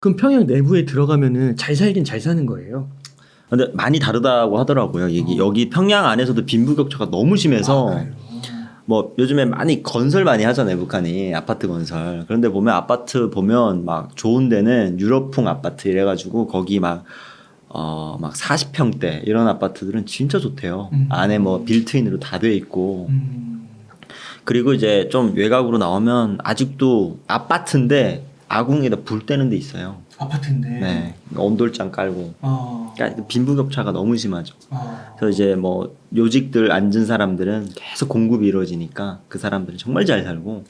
그럼 평양 내부에 들어가면은 잘 살긴 잘 사는 거예요? 근데 많이 다르다고 하더라고요. 여기 평양 안에서도 빈부격차가 너무 심해서 그래요? 뭐 요즘에 많이 건설 많이 하잖아요. 북한이 아파트 건설. 그런데 보면 아파트 보면 막 좋은 데는 유럽풍 아파트 이래가지고 거기 막 40평대 이런 아파트들은 진짜 좋대요. 안에 뭐 빌트인으로 다 돼 있고. 그리고 이제 좀 외곽으로 나오면 아직도 아파트인데 아궁이에다 불 떼는 데 있어요. 아파트인데. 네. 온돌장 깔고. 그러니까 빈부격차가 너무 심하죠. 그래서 이제 뭐 요직들 앉은 사람들은 계속 공급이 이루어지니까 그 사람들은 정말 잘 살고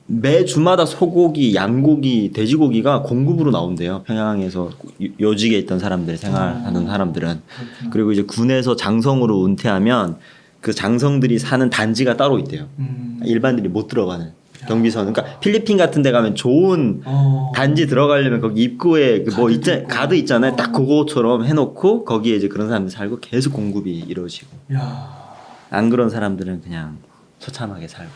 매 주마다 소고기, 양고기, 돼지고기가 공급으로 나온대요. 평양에서 요직에 있던 사람들 생활하는 사람들은. 그리고 이제 군에서 장성으로 은퇴하면 그 장성들이 사는 단지가 따로 있대요. 일반인들이 못 들어가는. 경비선. 그러니까 필리핀 같은 데 가면 좋은 단지 들어가려면 거기 입구에 그 뭐 가드 있잖아요. 딱 그거처럼 해놓고 거기에 이제 그런 사람들 살고 계속 공급이 이루어지고. 안 그런 사람들은 그냥 처참하게 살고.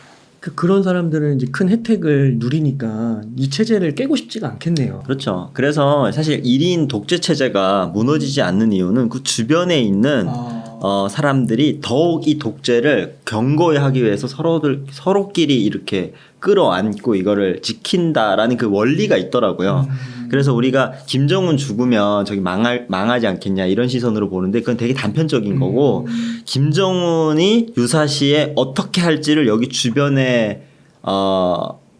그런 사람들은 이제 큰 혜택을 누리니까 이 체제를 깨고 싶지가 않겠네요. 그렇죠. 그래서 사실 1인 독재 체제가 무너지지 않는 이유는 그 주변에 있는 사람들이 더욱 이 독재를 견고히 위해서 서로끼리 이렇게 끌어안고 이거를 지킨다라는 그 원리가 있더라고요. 그래서 우리가 김정은 죽으면 저기 망하지 않겠냐 이런 시선으로 보는데 그건 되게 단편적인 거고 김정은이 유사시에 어떻게 할지를 여기 주변에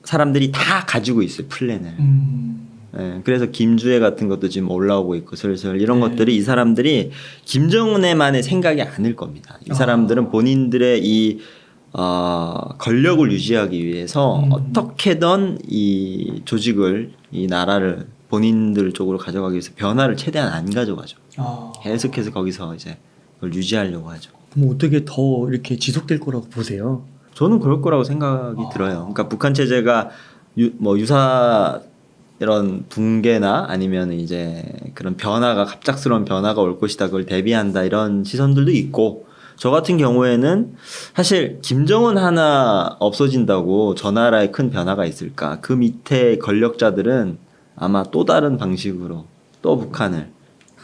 사람들이 다 가지고 있어요. 플랜을. 네, 그래서 김주애 같은 것도 지금 올라오고 있고 슬슬 이런 것들이 이 사람들이 김정은의만의 생각이 아닐 겁니다. 이 사람들은 본인들의 이 권력을 유지하기 위해서 어떻게든 이 조직을 이 나라를 본인들 쪽으로 가져가기 위해서 변화를 최대한 안 가져가죠. 계속해서 거기서 이제 그걸 유지하려고 하죠. 그럼 어떻게 더 이렇게 지속될 거라고 보세요? 저는 그럴 거라고 생각이 들어요. 그러니까 북한 체제가 유사 이런 붕괴나 아니면 이제 그런 갑작스러운 변화가 올 것이다. 그걸 대비한다. 이런 시선들도 있고 저 같은 경우에는 사실 김정은 하나 없어진다고 저 나라에 큰 변화가 있을까? 그 밑에 권력자들은 아마 또 다른 방식으로 또 북한을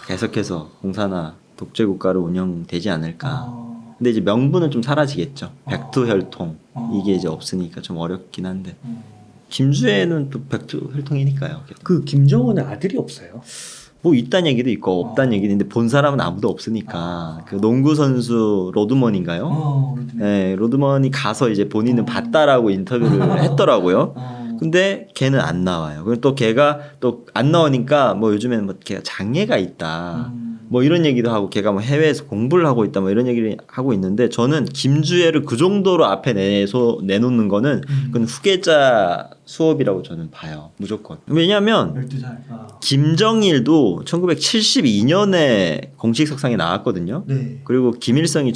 계속해서 공산화 독재 국가로 운영되지 않을까. 근데 이제 명분은 좀 사라지겠죠. 백두혈통 이게 이제 없으니까 좀 어렵긴 한데 김주애는 또 백두혈통이니까요. 그 김정은의 아들이 없어요? 뭐 있다는 얘기도 있고 없다는 얘기도 있는데 본 사람은 아무도 없으니까 그 농구 선수 로드먼인가요? 네, 로드먼이 가서 이제 본인은 봤다라고 인터뷰를 했더라고요. 근데 걔는 안 나와요. 그리고 또 걔가 또 안 나오니까 뭐 요즘에는 뭐 걔가 장애가 있다. 뭐 이런 얘기도 하고 걔가 뭐 해외에서 공부를 하고 있다 뭐 이런 얘기를 하고 있는데 저는 김주애를 그 정도로 앞에 내놓는 거는 그건 후계자 수업이라고 저는 봐요. 무조건. 왜냐하면 12살. 김정일도 1972년에 공식 석상에 나왔거든요. 네. 그리고 김일성이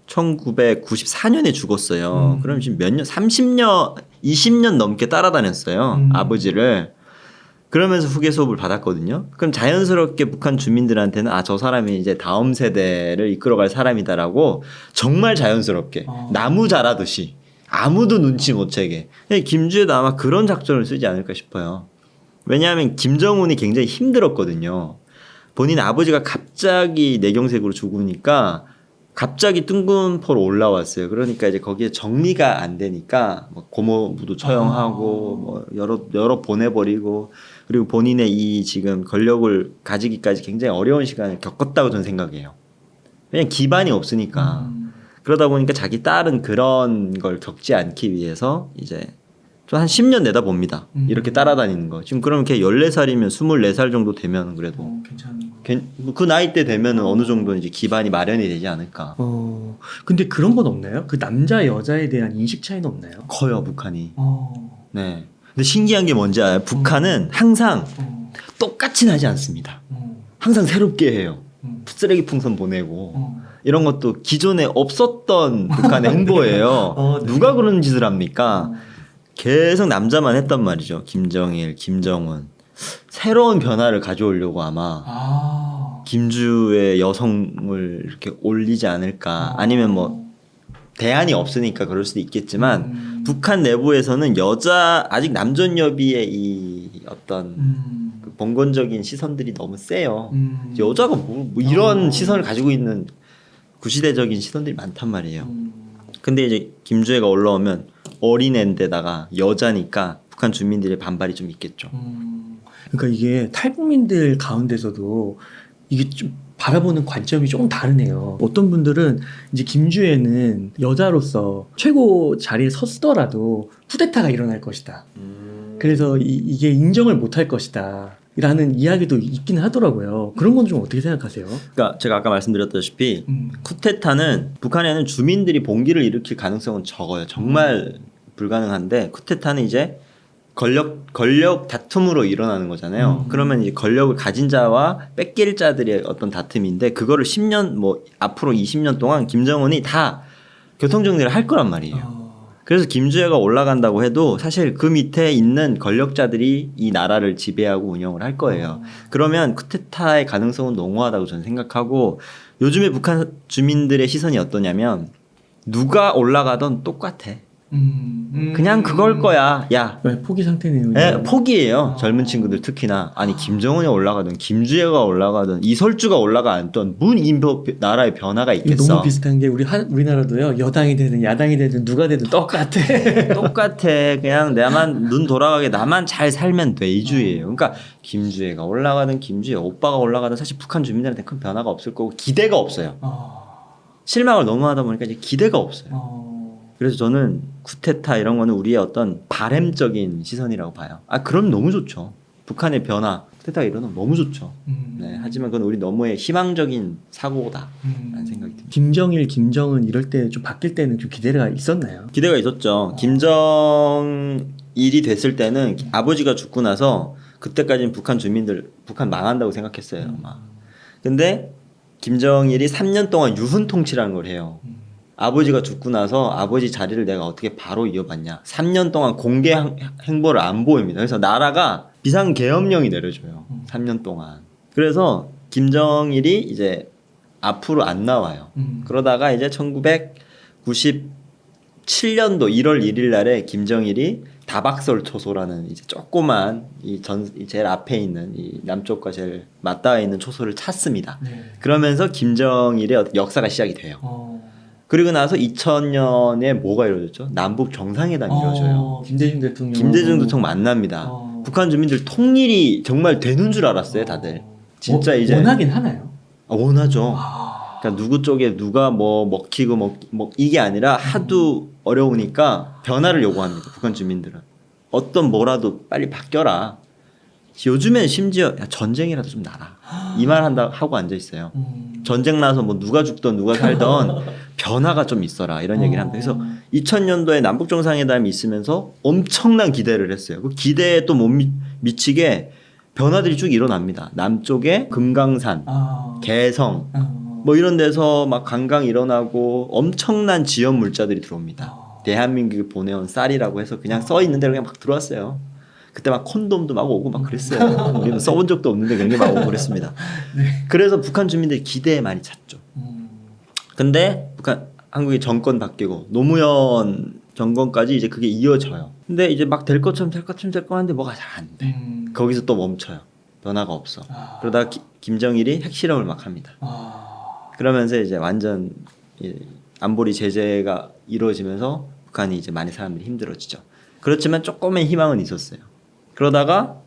1994년에 죽었어요. 그럼 지금 몇 년? 30년, 20년 넘게 따라다녔어요. 아버지를. 그러면서 후계 수업을 받았거든요. 그럼 자연스럽게 북한 주민들한테는 저 사람이 이제 다음 세대를 이끌어갈 사람이다라고 정말 자연스럽게 나무 자라듯이 아무도 눈치 못 채게. 김주애도 아마 그런 작전을 쓰지 않을까 싶어요. 왜냐하면 김정은이 굉장히 힘들었거든요. 본인 아버지가 갑자기 뇌경색으로 죽으니까 갑자기 뜬금포로 올라왔어요. 그러니까 이제 거기에 정리가 안 되니까 뭐 고모부도 처형하고 뭐 여러 보내버리고 그리고 본인의 이 지금 권력을 가지기까지 굉장히 어려운 시간을 겪었다고 저는 생각해요. 왜냐면 기반이 없으니까. 그러다 보니까 자기 딸은 그런 걸 겪지 않기 위해서 이제 좀 한 10년 내다봅니다. 이렇게 따라다니는 거. 지금 그러면 걔 14살이면 24살 정도 되면 그래도 괜찮은 그 나이 때 되면 어느 정도 이제 기반이 마련이 되지 않을까. 근데 그런 건 없나요? 그 남자 여자에 대한 인식 차이는 없나요? 커요, 북한이. 네. 근데 신기한 게 뭔지 알아요? 북한은 항상 똑같이 하지 않습니다. 항상 새롭게 해요. 쓰레기 풍선 보내고 이런 것도 기존에 없었던 북한의 행보예요. 네. 누가 그런 짓을 합니까? 계속 남자만 했단 말이죠. 김정일, 김정은. 새로운 변화를 가져오려고 아마 김주의 여성을 이렇게 올리지 않을까. 아니면 뭐 대안이 없으니까 그럴 수도 있겠지만 북한 내부에서는 아직 남존여비의 이 어떤 그 봉건적인 시선들이 너무 세요. 여자가 뭐 이런 시선을 가지고 있는 구시대적인 시선들이 많단 말이에요. 근데 이제 김주애가 올라오면 어린애인데다가 여자니까 북한 주민들의 반발이 좀 있겠죠. 그러니까 이게 탈북민들 가운데서도 이게 좀 바라보는 관점이 조금 다르네요. 어떤 분들은 이제 김주애는 여자로서 최고 자리에 섰더라도 쿠데타가 일어날 것이다. 그래서 이게 인정을 못할 것이다. 라는 이야기도 있긴 하더라고요. 그런 건 좀 어떻게 생각하세요? 그러니까 제가 아까 말씀드렸다시피 쿠데타는 북한에는 주민들이 봉기를 일으킬 가능성은 적어요. 정말 불가능한데 쿠데타는 이제 권력 다툼으로 일어나는 거잖아요. 그러면 이제 권력을 가진 자와 뺏길 자들의 어떤 다툼인데 그거를 10년 뭐 앞으로 20년 동안 김정은이 다 교통정리를 할 거란 말이에요. 그래서 김주애가 올라간다고 해도 사실 그 밑에 있는 권력자들이 이 나라를 지배하고 운영을 할 거예요. 그러면 쿠데타의 가능성은 농후하다고 저는 생각하고 요즘에 북한 주민들의 시선이 어떠냐면 누가 올라가던 똑같아. 그냥 그걸 거야. 야, 포기 상태네요. 네, 포기예요. 젊은 친구들 특히나. 아니 김정은이 올라가든 김주애가 올라가든 이설주가 올라가든 문 나라의 변화가 이게 있겠어. 너무 비슷한 게 우리나라도요. 여당이 되든 야당이 되든 누가 되든 똑같아. 똑같아. 그냥 나만 눈 돌아가게 나만 잘 살면 돼. 이주의예요. 그러니까 김주애가 올라가든 김주애 오빠가 올라가든 사실 북한 주민들한테 큰 변화가 없을 거고 기대가 없어요. 실망을 너무 하다 보니까 이제 기대가 없어요. 그래서 저는 쿠데타 이런 거는 우리의 어떤 바램적인 시선이라고 봐요. 아 그럼 너무 좋죠. 북한의 변화, 쿠데타가 일어나면 너무 좋죠. 네, 하지만 그건 우리 너무의 희망적인 사고다라는 생각이 듭니다. 김정일, 김정은 이럴 때 좀 바뀔 때는 좀 기대가 있었나요? 기대가 있었죠. 김정일이 됐을 때는 아버지가 죽고 나서 그때까지는 북한 주민들 북한 망한다고 생각했어요. 아마. 근데 김정일이 3년 동안 유훈 통치라는 걸 해요. 아버지가 죽고 나서 아버지 자리를 내가 어떻게 바로 이어받냐. 3년 동안 공개 행보를 안 보입니다. 그래서 나라가 비상계엄령이 내려져요. 3년 동안. 그래서 김정일이 이제 앞으로 안 나와요. 그러다가 이제 1997년도 1월 1일 날에 김정일이 다박설 초소라는 이제 조그만 이 제일 앞에 있는 이 남쪽과 제일 맞닿아 있는 초소를 찾습니다. 그러면서 김정일의 어떤 역사가 시작이 돼요. 그리고 나서 2000년에 뭐가 이루어졌죠? 남북 정상회담이 이루어져요. 김대중 대통령. 김대중 대통령 만납니다. 북한 주민들 통일이 정말 되는 줄 알았어요, 다들. 진짜 이제 원하긴 하나요? 원하죠. 그러니까 누구 쪽에 누가 뭐 먹히고 뭐 이게 아니라 하도 어려우니까 변화를 요구합니다. 북한 주민들은 어떤 뭐라도 빨리 바뀌어라. 요즘엔 심지어 야, 전쟁이라도 좀 나라 이 말 한다 하고 앉아 있어요. 전쟁 나서 뭐 누가 죽던 누가 살던 변화가 좀 있어라 이런 얘기를 합니다. 그래서 2000년도에 남북 정상회담이 있으면서 엄청난 기대를 했어요. 그 기대에 또 못 미치게 변화들이 쭉 일어납니다. 남쪽에 금강산, 개성 뭐 이런 데서 막 관광 일어나고 엄청난 지연 물자들이 들어옵니다. 대한민국이 보내온 쌀이라고 해서 그냥 써 있는 대로 그냥 막 들어왔어요. 그때 막 콘돔도 막 오고 막 그랬어요. 우리는 써본 적도 없는데 그런 게 막 오고 그랬습니다. 그래서 북한 주민들이 기대에 많이 찼죠. 근데 한국이 정권 바뀌고 노무현 정권까지 이제 그게 이어져요. 근데 이제 막 될 것처럼 하는데 뭐가 잘 안 돼. 거기서 또 멈춰요. 변화가 없어. 그러다가 김정일이 핵실험을 막 합니다. 그러면서 이제 완전 안보리 제재가 이루어지면서 북한이 이제 많이 사람들이 힘들어지죠. 그렇지만 조금의 희망은 있었어요. 그러다가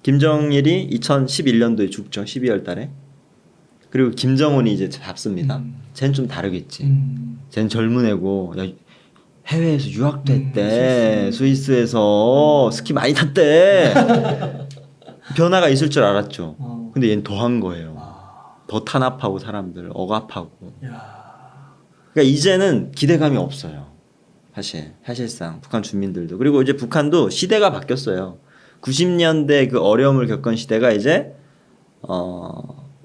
김정일이 2011년도에 죽죠. 12월 달에. 그리고 김정은이 이제 잡습니다. 쟤는 좀 다르겠지. 쟤는 젊은 애고 해외에서 유학도 했대. 스위스에서 스키 많이 탔대. 변화가 있을 줄 알았죠. 근데 얘는 더한 거예요. 더 탄압하고 사람들 억압하고. 그러니까 이제는 기대감이 없어요. 사실상 북한 주민들도. 그리고 이제 북한도 시대가 바뀌었어요. 90년대 그 어려움을 겪은 시대가 이제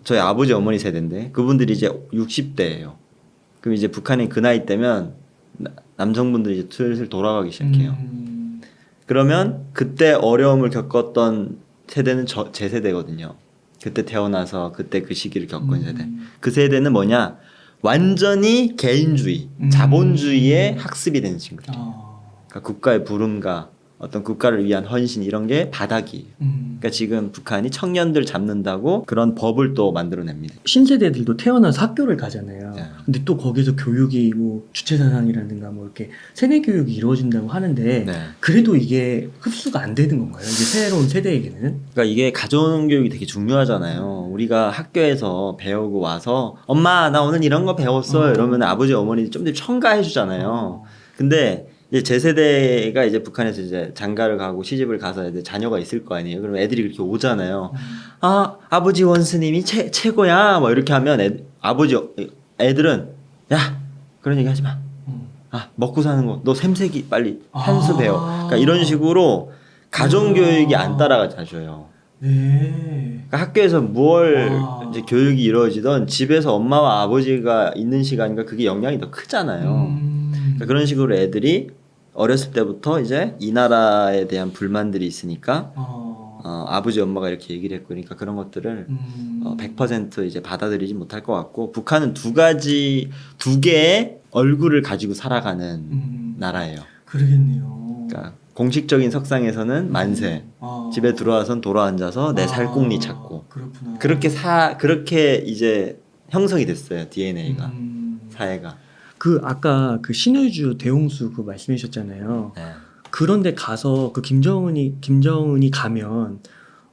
저희 아버지 어머니 세대인데 그분들이 이제 60대예요. 그럼 이제 북한이 그 나이 때면 남성분들이 이제 슬슬 돌아가기 시작해요. 그러면 그때 어려움을 겪었던 세대는 제 세대거든요. 그때 태어나서 그때 그 시기를 겪은 세대. 그 세대는 뭐냐? 완전히 개인주의, 자본주의의 학습이 되는 친구들. 그러니까 국가의 부름과 어떤 국가를 위한 헌신 이런 게 바닥이에요. 그러니까 지금 북한이 청년들 잡는다고 그런 법을 또 만들어냅니다. 신세대들도 태어나서 학교를 가잖아요. 네. 근데 또 거기서 교육이 뭐 주체사상이라든가 뭐 이렇게 세대 교육이 이루어진다고 하는데 네. 그래도 이게 흡수가 안 되는 건가요? 이제 새로운 세대에게는? 그러니까 이게 가정 교육이 되게 중요하잖아요. 우리가 학교에서 배우고 와서 엄마 나 오늘 이런 거 배웠어 이러면 아버지 어머니 좀 더 첨가해 주잖아요. 근데 이제 제 세대가 이제 북한에서 이제 장가를 가고 시집을 가서 이제 자녀가 있을 거 아니에요. 그럼 애들이 그렇게 오잖아요. 아 아버지 원스님이 최고야 뭐 이렇게 하면 애들은 야 그런 얘기 하지 마. 아 먹고 사는 거 너 셈세기 빨리 한수 배워. 그러니까 이런 식으로 가정 교육이 안 따라가줘요. 네. 그러니까 학교에서 뭘 와. 이제 교육이 이루어지던 집에서 엄마와 아버지가 있는 시간과 그게 영향이 더 크잖아요. 그러니까 그런 식으로 애들이 어렸을 때부터 이제 이 나라에 대한 불만들이 있으니까 아버지 엄마가 이렇게 얘기를 했고 그러니까 그런 것들을 100% 이제 받아들이지 못할 것 같고 북한은 두 개의 얼굴을 가지고 살아가는 나라예요. 그러겠네요. 그러니까 공식적인 석상에서는 만세, 집에 들어와선 돌아앉아서 내 살궁리 찾고 그렇구나. 그렇게 이제 형성이 됐어요 DNA가 사회가. 그 아까 그 신의주 대홍수 그 말씀해 주셨잖아요. 네. 그런데 가서 그 김정은이 가면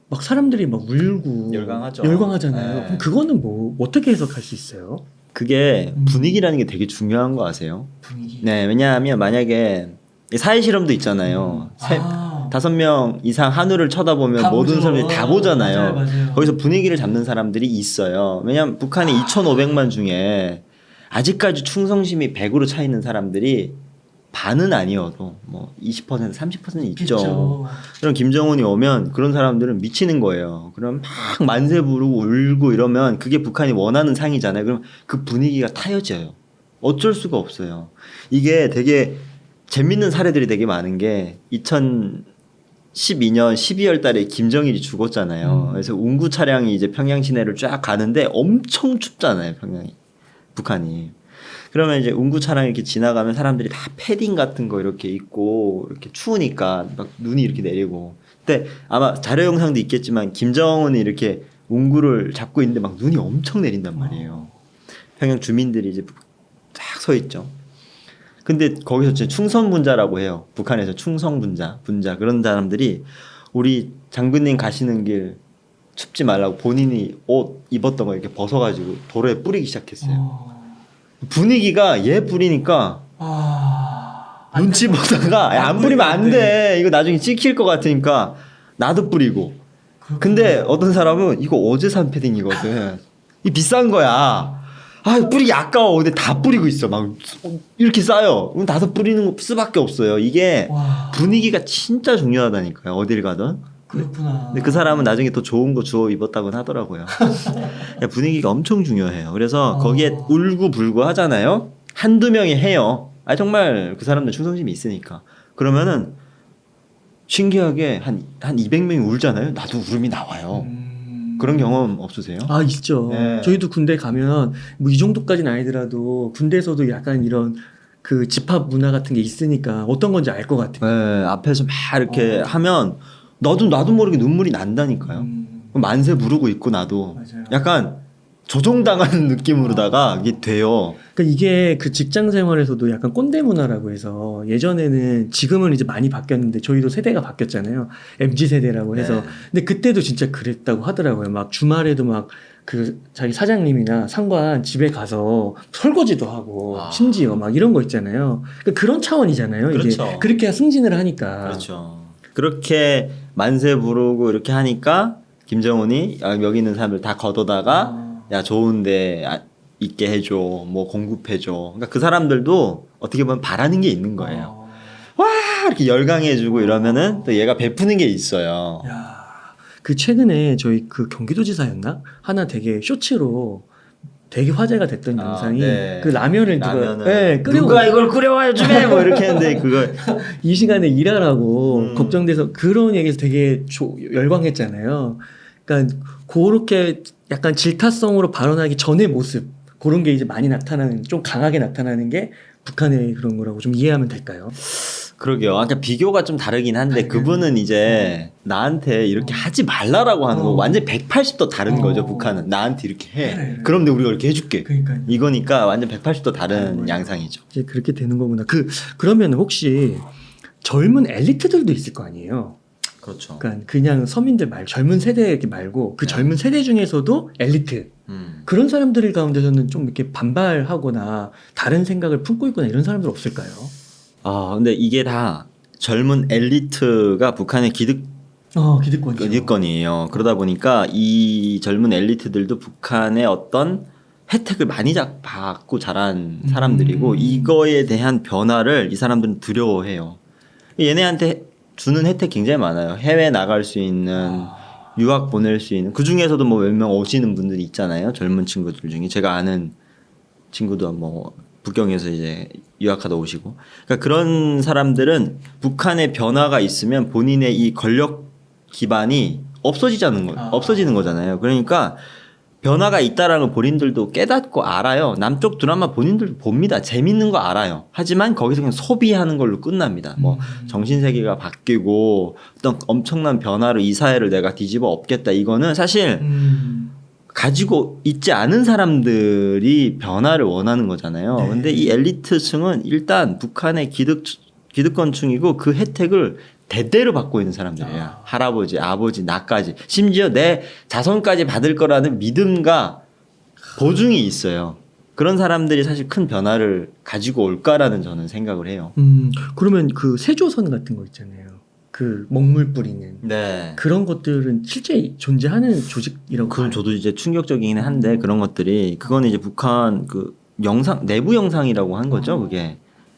막 사람들이 막 울고 열광하잖아요. 네. 그럼 그거는 뭐 어떻게 해석할 수 있어요? 그게 분위기라는 게 되게 중요한 거 아세요? 분위기. 네, 왜냐하면 만약에 사회 실험도 있잖아요. 5명 이상 하늘을 쳐다보면 다 모든 보죠. 사람들이 다 보잖아요. 맞아요. 거기서 분위기를 잡는 사람들이 있어요. 왜냐하면 북한의 2,500만 중에 아직까지 충성심이 100으로 차 있는 사람들이 반은 아니어도 뭐 20% 30% 있죠. 그쵸. 그럼 김정은이 오면 그런 사람들은 미치는 거예요. 그럼 막 만세 부르고 울고 이러면 그게 북한이 원하는 상이잖아요. 그럼 그 분위기가 타여져요. 어쩔 수가 없어요. 이게 되게 재밌는 사례들이 되게 많은 게 2012년 12월 달에 김정일이 죽었잖아요. 그래서 운구 차량이 이제 평양 시내를 쫙 가는데 엄청 춥잖아요. 북한이. 그러면 이제 운구 차량이 이렇게 지나가면 사람들이 다 패딩 같은 거 이렇게 입고 이렇게 추우니까 막 눈이 이렇게 내리고. 근데 아마 자료 영상도 있겠지만 김정은이 이렇게 운구를 잡고 있는데 막 눈이 엄청 내린단 말이에요. 평양 주민들이 이제 딱 서 있죠. 근데 거기서 이제 충성분자라고 해요. 북한에서 충성분자 그런 사람들이 우리 장군님 가시는 길 춥지 말라고 본인이 옷 입었던 거 이렇게 벗어가지고 도로에 뿌리기 시작했어요. 분위기가 얘 뿌리니까 눈치 보다가 야, 안 뿌리면 안 돼. 이거 나중에 찍힐 것 같으니까 나도 뿌리고. 근데 어떤 사람은 이거 어제 산 패딩이거든. 이 비싼 거야. 아 뿌리기 아까워. 근데 다 뿌리고 있어. 막 이렇게 쌓여. 그럼 나도 뿌리는 수밖에 없어요. 이게 분위기가 진짜 중요하다니까요. 어딜 가든. 그렇구나. 근데 그 사람은 나중에 또 좋은 거 주워 입었다고는 하더라고요. 분위기가 엄청 중요해요. 그래서 거기에 울고불고 하잖아요. 한두 명이 해요. 아 정말 그 사람들 충성심이 있으니까. 그러면은 신기하게 한 200명이 울잖아요. 나도 울음이 나와요. 그런 경험 없으세요? 아 있죠. 네. 저희도 군대 가면 뭐 이 정도까지는 아니더라도 군대에서도 약간 이런 그 집합 문화 같은 게 있으니까 어떤 건지 알 것 같아요. 네, 앞에서 막 이렇게 하면 나도 모르게 눈물이 난다니까요. 만세 부르고 있고 나도 맞아요. 약간 조종당하는 느낌으로다가 이게 돼요. 그러니까 이게 그 직장 생활에서도 약간 꼰대 문화라고 해서 예전에는 지금은 이제 많이 바뀌었는데 저희도 세대가 바뀌었잖아요. MZ 세대라고 해서. 네. 근데 그때도 진짜 그랬다고 하더라고요. 막 주말에도 막 그 자기 사장님이나 상관 집에 가서 설거지도 하고 심지어 막 이런 거 있잖아요. 그러니까 그런 차원이잖아요. 이게 그렇죠. 그렇게 승진을 하니까. 그렇죠. 그렇게 만세 부르고 이렇게 하니까 김정은이 여기 있는 사람들 다 걷어다가 야 좋은데 있게 해줘, 뭐 공급해줘. 그러니까 그 사람들도 어떻게 보면 바라는 게 있는 거예요. 와 이렇게 열강해주고 이러면은 또 얘가 베푸는 게 있어요. 야, 그 최근에 저희 그 경기도지사였나 하나 되게 쇼츠로 되게 화제가 됐던 영상이 네. 그 라면을 누가 이걸 끓여와요 좀해 뭐 이렇게 했는데 그걸 이 시간에 일하라고 걱정돼서 그런 얘기에서 되게 열광했잖아요. 그러니까 그렇게 약간 질타성으로 발언하기 전의 모습 그런 게 이제 많이 나타나는 좀 강하게 나타나는 게 북한의 그런 거라고 좀 이해하면 될까요? 그러게요. 그러니까 비교가 좀 다르긴 한데 그분은 이제 나한테 이렇게 하지 말라라고 하는 거 완전 180도 다른 거죠. 북한은 나한테 이렇게 해. 네. 그럼 내가 우리가 이렇게 해줄게. 그러니까요. 이거니까 완전 180도 다른 양상이죠. 이제 그렇게 되는 거구나. 그러면 혹시 젊은 엘리트들도 있을 거 아니에요. 그렇죠. 그러니까 그냥 서민들 젊은 세대 말고 그 젊은 세대 중에서도 엘리트 그런 사람들 가운데서는 좀 이렇게 반발하거나 다른 생각을 품고 있거나 이런 사람들 없을까요? 근데 이게 다 젊은 엘리트가 북한의 기득권이죠. 기득권이에요. 그러다 보니까 이 젊은 엘리트들도 북한의 어떤 혜택을 많이 받고 자란 사람들이고 이거에 대한 변화를 이 사람들은 두려워해요. 얘네한테 주는 혜택 굉장히 많아요. 해외 나갈 수 있는 유학 보낼 수 있는 그 중에서도 뭐 몇 명 오시는 분들이 있잖아요. 젊은 친구들 중에 제가 아는 친구도 뭐 북경에서 이제 유학하다 오시고 그러니까 그런 사람들은 북한의 변화가 있으면 본인의 이 권력 기반이 없어지는 거잖아요. 그러니까 변화가 있다라는 걸 본인들도 깨닫고 알아요. 남쪽 드라마 본인들도 봅니다. 재밌는 거 알아요. 하지만 거기서 그냥 소비하는 걸로 끝납니다. 뭐 정신세계가 바뀌고 어떤 엄청난 변화로 이 사회를 내가 뒤집어 엎겠다. 이거는 사실 가지고 있지 않은 사람들이 변화를 원하는 거잖아요. 네. 근데 이 엘리트층은 일단 북한의 기득권층이고 그 혜택을 대대로 받고 있는 사람들이야. 할아버지, 아버지, 나까지. 심지어 내 자손까지 받을 거라는 믿음과 보증이 있어요. 그런 사람들이 사실 큰 변화를 가지고 올까라는 저는 생각을 해요. 그러면 그 세조선 같은 거 있잖아요. 그 먹물 뿌리는 네. 그런 것들은 실제 존재하는 조직이라고. 그건 저도 이제 충격적이긴 한데 그런 것들이 그거는 이제 북한 그 내부 영상이라고 한 거죠.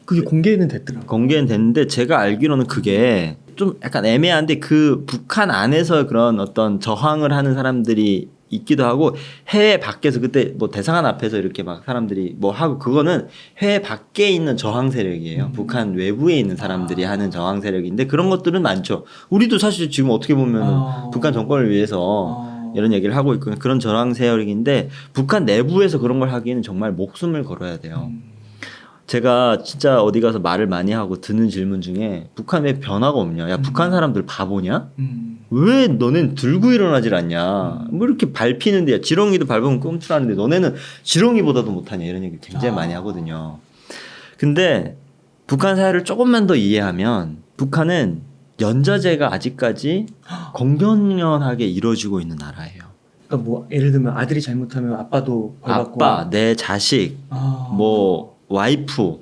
그게 공개는 됐더라고요. 공개는 됐는데 제가 알기로는 그게 좀 약간 애매한데 그 북한 안에서 그런 어떤 저항을 하는 사람들이 있기도 하고 해외 밖에서 그때 뭐 대사관 앞에서 이렇게 막 사람들이 뭐 하고 그거는 해외 밖에 있는 저항 세력이에요. 북한 외부에 있는 사람들이 하는 저항 세력인데 그런 것들은 많죠. 우리도 사실 지금 어떻게 보면 북한 정권을 위해서 이런 얘기를 하고 있고 그런 저항 세력인데 북한 내부에서 그런 걸 하기에는 정말 목숨을 걸어야 돼요. 제가 진짜 어디 가서 말을 많이 하고 듣는 질문 중에 북한 왜 변화가 없냐? 야 북한 사람들 바보냐? 왜 너넨 들고 일어나질 않냐? 뭐 이렇게 밟히는데 야, 지렁이도 밟으면 꼼수라는데 너네는 지렁이보다도 못하냐? 이런 얘기 굉장히 많이 하거든요. 근데 북한 사회를 조금만 더 이해하면 북한은 연좌제가 아직까지 공공연하게 이루어지고 있는 나라예요. 그러니까 뭐 예를 들면 아들이 잘못하면 아빠도 벌받고. 아빠, 내 자식, 뭐 와이프,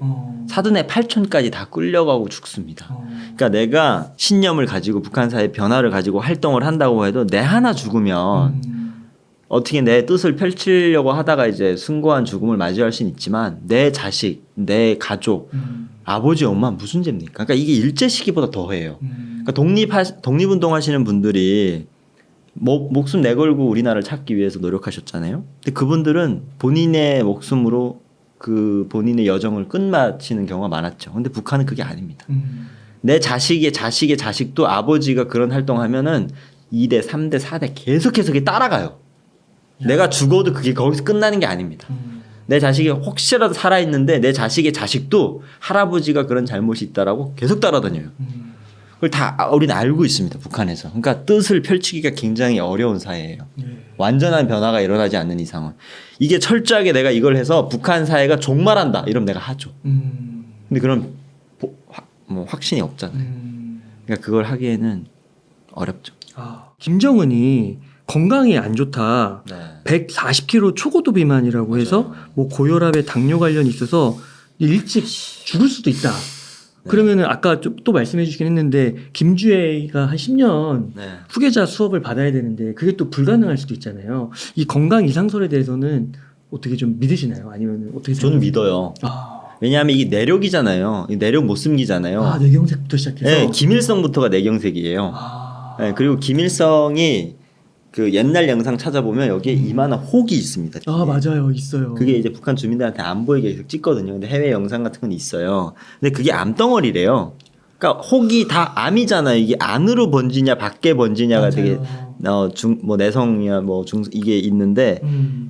사돈의 팔촌까지 다 끌려가고 죽습니다. 그러니까 내가 신념을 가지고 북한 사회 변화를 가지고 활동을 한다고 해도 내 하나 죽으면 어떻게 내 뜻을 펼치려고 하다가 이제 숭고한 죽음을 맞이할 수는 있지만 내 자식, 내 가족, 아버지, 엄마 무슨 죄입니까? 그러니까 이게 일제 시기보다 더해요. 그러니까 독립운동하시는 분들이 목숨 내걸고 우리나라를 찾기 위해서 노력하셨잖아요. 근데 그분들은 본인의 목숨으로 그 본인의 여정을 끝마치는 경우가 많았죠. 근데 북한은 그게 아닙니다. 내 자식의 자식도 아버지가 그런 활동하면은 2대, 3대, 4대 계속해서 그게 따라가요. 내가 죽어도 그게 거기서 끝나는 게 아닙니다. 내 자식이 혹시라도 살아있는데 내 자식의 자식도 할아버지가 그런 잘못이 있다라고 계속 따라다녀요. 그걸 다 우리는 알고 있습니다. 북한에서. 그러니까 뜻을 펼치기가 굉장히 어려운 사회예요. 완전한 변화가 일어나지 않는 이상은. 이게 철저하게 내가 이걸 해서 북한 사회가 종말한다. 이러면 내가 하죠. 근데 그런 뭐 확신이 없잖아요. 그러니까 그걸 하기에는 어렵죠. 김정은이 건강이 안 좋다. 140kg 초고도 비만이라고 맞아요. 해서 뭐 고혈압에 당뇨 관련이 있어서 일찍 죽을 수도 있다. 그러면은 아까 또 말씀해 주시긴 했는데 김주애가 한 10년 후계자 수업을 받아야 되는데 그게 또 불가능할 수도 있잖아요. 이 건강 이상설에 대해서는 어떻게 좀 믿으시나요? 아니면 어떻게 저는 믿어요. 왜냐하면 이게 내력이잖아요. 내력 못 숨기잖아요. 뇌경색부터 시작해서. 네, 김일성부터가 내경색이에요. 네, 그리고 김일성이 그 옛날 영상 찾아보면 여기에 이만한 혹이 있습니다. 뒤에. 맞아요, 있어요. 그게 이제 북한 주민들한테 안 보이게 계속 찍거든요. 근데 해외 영상 같은 건 있어요. 근데 그게 암덩어리래요. 그러니까 혹이 다 암이잖아요. 이게 안으로 번지냐 밖에 번지냐가 되게 뭐 내성이야 뭐 이게 있는데,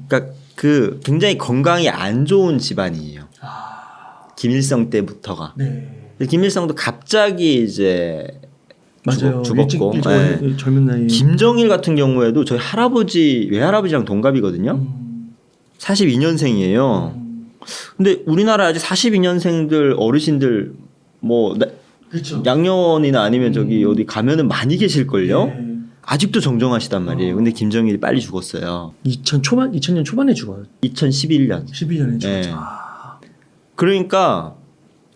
그러니까 그 굉장히 건강이 안 좋은 집안이에요. 김일성 때부터가. 김일성도 갑자기 이제 맞아요. 죽었고 일찍 젊은 나이에. 김정일 같은 경우에도 저희 할아버지 외할아버지랑 동갑이거든요. 42년생이에요. 근데 우리나라 아직 42년생들 어르신들 뭐 그렇죠. 양년이나 아니면 저기 어디 가면은 많이 계실걸요. 네. 아직도 정정하시단 말이에요. 근데 김정일이 빨리 죽었어요. 2000년 초반에 죽어요. 2011년. 11년에 죽었죠. 네. 그러니까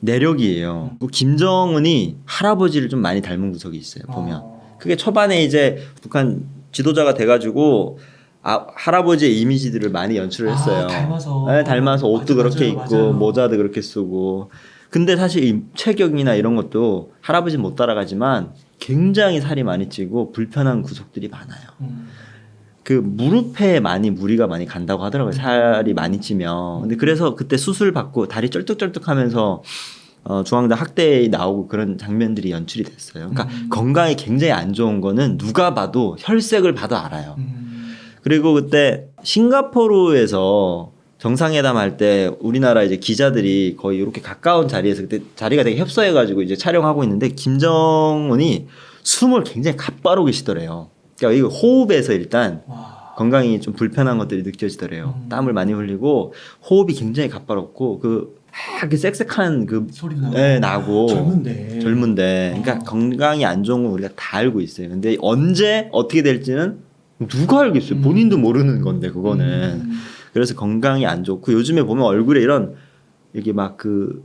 내력이에요. 김정은이 할아버지를 좀 많이 닮은 구석이 있어요. 보면. 그게 초반에 이제 북한 지도자가 돼가지고 할아버지의 이미지들을 많이 연출을 했어요. 닮아서. 네, 닮아서 옷도 맞아, 그렇게 맞아요, 입고 맞아요. 모자도 그렇게 쓰고. 근데 사실 이 체격이나 이런 것도 할아버지는 못 따라가지만 굉장히 살이 많이 찌고 불편한 구석들이 많아요. 그 무릎에 무리가 많이 간다고 하더라고요. 살이 많이 찌면. 근데 그래서 그때 수술 받고 다리 쩔뚝쩔뚝하면서 중앙대 학대에 나오고 그런 장면들이 연출이 됐어요. 그러니까 건강이 굉장히 안 좋은 거는 누가 봐도 혈색을 봐도 알아요. 그리고 그때 싱가포르에서 정상회담 할 때 우리나라 이제 기자들이 거의 이렇게 가까운 자리에서 그때 자리가 되게 협소해가지고 이제 촬영하고 있는데 김정은이 숨을 굉장히 가빠르게 계시더래요. 그러니까 이 호흡에서 일단 건강이 좀 불편한 것들이 느껴지더래요. 땀을 많이 흘리고 호흡이 굉장히 가빠롭고 그 섹섹한 그 소리도 나고. 네, 나고 젊은데. 그러니까 건강이 안 좋은 건 우리가 다 알고 있어요. 근데 언제 어떻게 될지는 누가 알겠어요. 본인도 모르는 건데 그거는. 그래서 건강이 안 좋고 요즘에 보면 얼굴에 이런 이게 막 그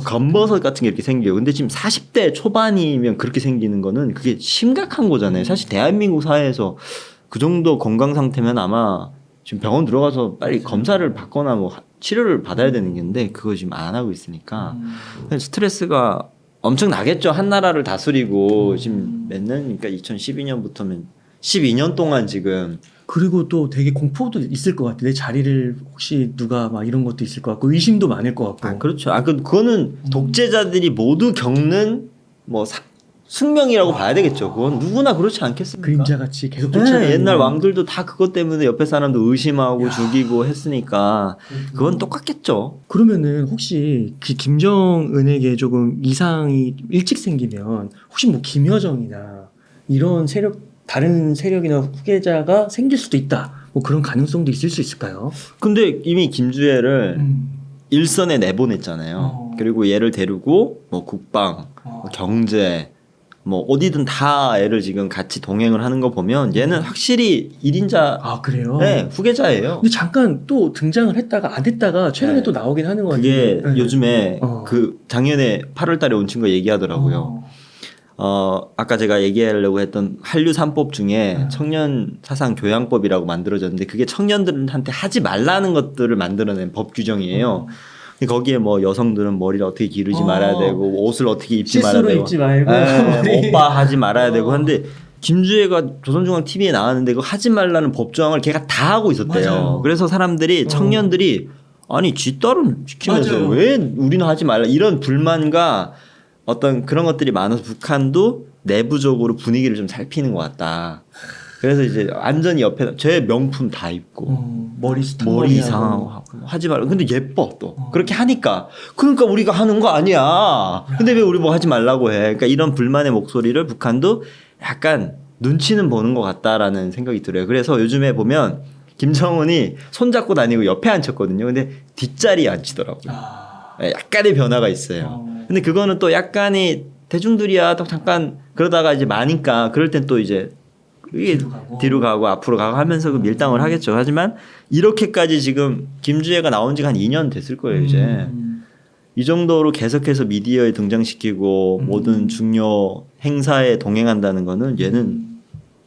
검버섯 같은 게 이렇게 생겨요. 근데 지금 40대 초반이면 그렇게 생기는 거는 그게 심각한 거잖아요. 사실 대한민국 사회에서 그 정도 건강 상태면 아마 지금 병원 들어가서 빨리 검사를 받거나 뭐 치료를 받아야 되는 건데 그거 지금 안 하고 있으니까 스트레스가 엄청 나겠죠. 한 나라를 다스리고 지금 몇 년이니까 2012년부터면 12년 동안 지금 그리고 또 되게 공포도 있을 것 같아. 내 자리를 혹시 누가 막 이런 것도 있을 것 같고 의심도 많을 것 같고. 그렇죠. 그거는 독재자들이 모두 겪는 뭐 숙명이라고 봐야 되겠죠. 그건 누구나 그렇지 않겠습니까? 그림자같이 계속 네, 쫓아가는. 옛날 왕들도 다 그것 때문에 옆에 사람도 의심하고 죽이고 했으니까 그건 똑같겠죠. 그러면은 혹시 그 김정은에게 조금 이상이 일찍 생기면 혹시 뭐 김여정이나 이런 다른 세력이나 후계자가 생길 수도 있다. 뭐 그런 가능성도 있을 수 있을까요? 근데 이미 김주애를 일선에 내보냈잖아요. 그리고 얘를 데리고 뭐 국방, 뭐 경제 뭐 어디든 다 애를 지금 같이 동행을 하는 거 보면 얘는 확실히 1인자 그래요? 네, 후계자예요. 근데 잠깐 또 등장을 했다가 안 했다가 최근에 네. 또 나오긴 하는 거 같아요. 그게 네. 요즘에 그 작년에 8월 달에 온 친구가 얘기하더라고요. 아까 제가 얘기하려고 했던 한류 3법 중에 청년 사상 교양법이라고 만들어졌는데 그게 청년들한테 하지 말라는 것들을 만들어낸 법 규정이에요. 근데 거기에 뭐 여성들은 머리를 어떻게 기르지 말아야 되고 옷을 어떻게 입지 말아야 실수로 되고 입지 말고 오빠 하지 말아야 되고 한데 김주애가 조선중앙 TV에 나왔는데 그거 하지 말라는 법조항을 걔가 다 하고 있었대요. 맞아요. 그래서 사람들이 청년들이 아니 지 딸은 시키면서 맞아요. 왜 우리는 하지 말라 이런 불만과 어떤 그런 것들이 많아서 북한도 내부적으로 분위기를 좀 살피는 것 같다. 그래서 이제 완전히 옆에 제 명품 다 입고 머리 이상하고 하지 말라. 근데 예뻐 또 그렇게 하니까 그러니까 우리가 하는 거 아니야. 근데 왜 우리 뭐 하지 말라고 해? 그러니까 이런 불만의 목소리를 북한도 약간 눈치는 보는 것 같다라는 생각이 들어요. 그래서 요즘에 보면 김정은이 손잡고 다니고 옆에 앉혔거든요. 근데 뒷자리에 앉히더라고요. 약간의 변화가 있어요. 근데 그거는 또 약간의 대중들이야 또 잠깐 그러다가 이제 마니까 그럴 땐 또 이제 뒤로 가고 앞으로 가고 하면서 그 밀당을 하겠죠. 하지만 이렇게까지 지금 김주애가 나온 지가 한 2년 됐을 거예요. 이제 이 정도로 계속해서 미디어에 등장시키고 모든 중요 행사에 동행한다는 거는 얘는